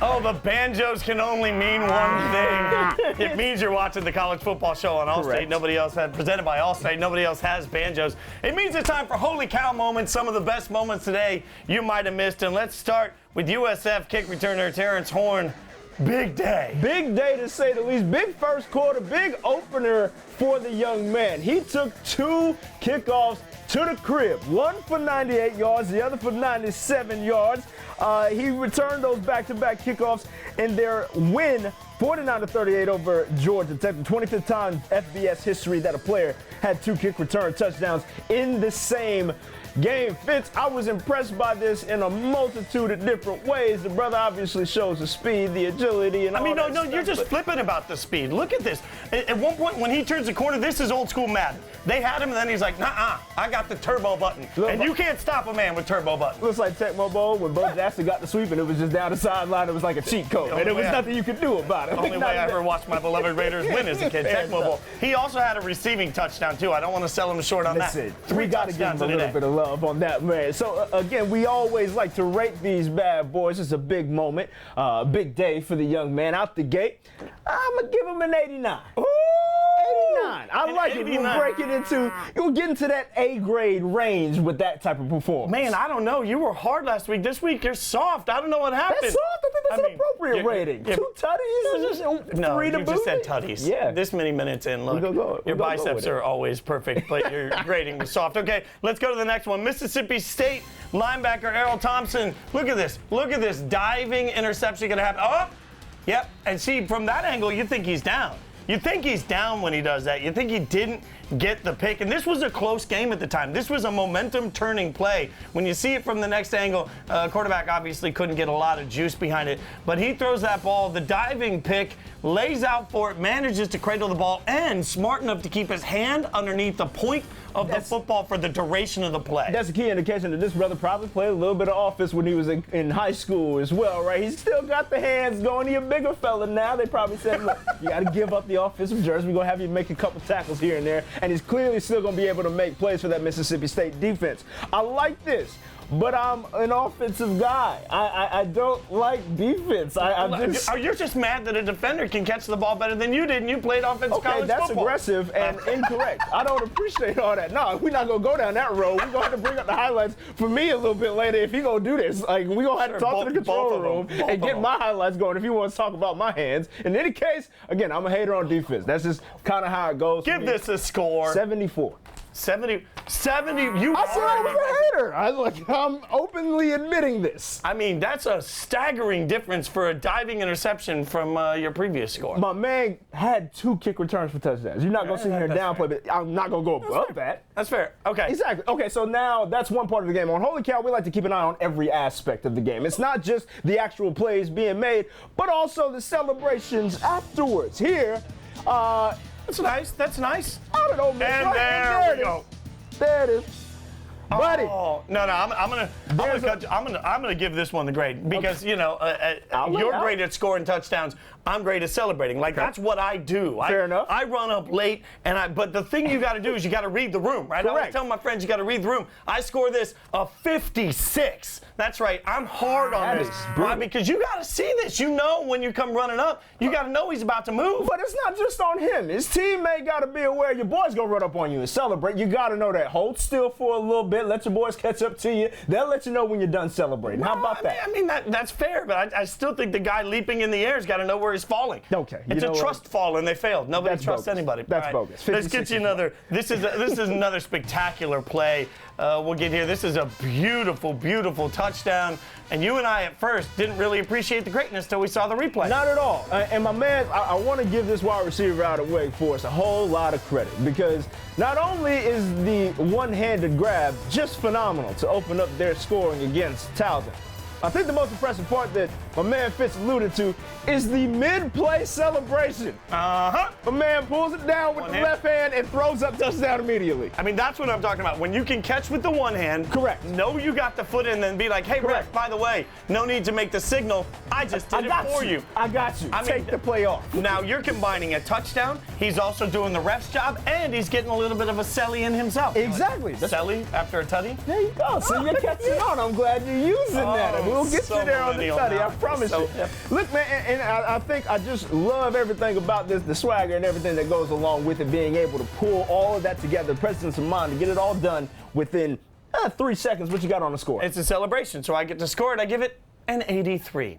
Oh, the banjos can only mean one thing. It means you're watching the college football show on Allstate. Nobody else has, presented by Allstate. Nobody else has banjos. It means it's time for Holy Cow moments, some of the best moments today you might have missed. And let's start with USF kick returner Terrance Horne. Big day. Big day to say the least. Big first quarter, big opener for the young man. He took 2 kickoffs to the crib. One for 98 yards, the other for 97 yards. He returned those back-to-back kickoffs in their win, 49-38 over Georgia Tech, the 25th time FBS history that a player had 2 kick return touchdowns in the same game. Fitz, I was impressed by this in a multitude of different ways. The brother obviously shows the speed, the agility, and all that stuff. You're just flipping about the speed. Look at this. At one point, when he turns the corner, this is old school Madden. They had him, and then he's like, nah, I got the turbo button. And you can't stop a man with turbo button. Looks like Tecmo Bowl when Bo Jackson got the sweep, and it was just down the sideline. It was like a cheat code, and there was nothing you could do about it. The only way I ever watched my beloved Raiders win as a kid, Tecmo Bowl. He also had a receiving touchdown, too. I don't want to sell him short on that. We got to give him a little bit of love on that, man. So, again, we always like to rate these bad boys. It's a big moment, big day for the young man out the gate. I'm going to give him an 89. Ooh! 89. I like it. We'll break it into, you'll get into that A-grade range with that type of performance. Man, I don't know. You were hard last week. This week you're soft. I don't know what happened. That's soft? I think that's an appropriate rating. 2 tutties? No, 3 to boot? You just said tutties. Yeah. This many minutes in, look, your biceps are always perfect, but your grading was soft. Okay, let's go to the next one. Mississippi State linebacker Erroll Thompson. Look at this. Look at this diving interception going to happen. Oh, yep. And see, from that angle, you think he's down. You think he's down when he does that. You think he didn't get the pick. And this was a close game at the time. This was a momentum-turning play. When you see it from the next angle, quarterback obviously couldn't get a lot of juice behind it. But he throws that ball, the diving pick, lays out for it, manages to cradle the ball, and smart enough to keep his hand underneath the point of the football for the duration of the play. That's a key indication that this brother probably played a little bit of offense when he was in high school as well, right? He's still got the hands going. He's a bigger fella now. They probably said, look, you got to give up the offensive jersey. We're going to have you make a couple tackles here and there. And he's clearly still going to be able to make plays for that Mississippi State defense. I like this. But I'm an offensive guy. I don't like defense. You're just mad that a defender can catch the ball better than you did, and you played offensive college football. Okay, that's aggressive and incorrect. I don't appreciate all that. No, we're not going to go down that road. We're going to have to bring up the highlights for me a little bit later if you're going to do this. Like, we're going to have to talk to the control room and get my highlights going if you want to talk about my hands. In any case, again, I'm a hater on defense. That's just kind of how it goes. Give this a score. 74. 70. You I said I was a hater. I'm openly admitting this. I mean, that's a staggering difference for a diving interception from your previous score. My man had 2 kick returns for touchdowns. You're not going to sit here and downplay, but I'm not going to go above that. That's fair. Okay. Exactly. Okay, so now that's one part of the game. On Holy Cow, we like to keep an eye on every aspect of the game. It's not just the actual plays being made, but also the celebrations afterwards. Here, that's nice. That's nice. I don't know, man. And there we go. There it is. Buddy. Oh, no, I'm gonna give this one the grade because you're great at scoring touchdowns. I'm great at celebrating. Like that's what I do. Fair enough. I run up late, but the thing you got to do is you got to read the room, right? Correct. I always tell my friends you got to read the room. I score this a 56. That's right. I'm hard on this. Why? Because you got to see this. You know when you come running up, you got to know he's about to move. But it's not just on him. His teammate got to be aware your boy's gonna run up on you and celebrate. You got to know that. Hold still for a little bit. Let your boys catch up to you. They'll let you know when you're done celebrating. How about that? I mean that's fair, but I still think the guy leaping in the air's got to know where he's falling. Okay. It's a trust fall, and they failed. Nobody trusts anybody. That's bogus. Let's get you another. This is another spectacular play. We'll get here. This is a beautiful, beautiful touchdown. And you and I at first didn't really appreciate the greatness till we saw the replay. Not at all. And my man, I want to give this wide receiver out of Wake Forest a whole lot of credit because not only is the one-handed grab just phenomenal to open up their scoring against Towson, I think the most impressive part that my man Fitz alluded to is the mid-play celebration. My man pulls it down with the left hand and throws up touchdown immediately. I mean, that's what I'm talking about. When you can catch with the one hand, correct. Know you got the foot in, then be like, hey, Rick, by the way, no need to make the signal. I just did it for you. I got you. Take the play off. Now you're combining a touchdown. He's also doing the ref's job, and he's getting a little bit of a celly in himself. Exactly. Celly after a tutty? There you go. So you're catching on. I'm glad you're using that. We'll get so you there on the study, I promise you. Yep. Look, man, and I think I just love everything about this, the swagger and everything that goes along with it, being able to pull all of that together, presence of mind, to get it all done within 3 seconds. What you got on the score? It's a celebration, so I get to score it. I give it an 83.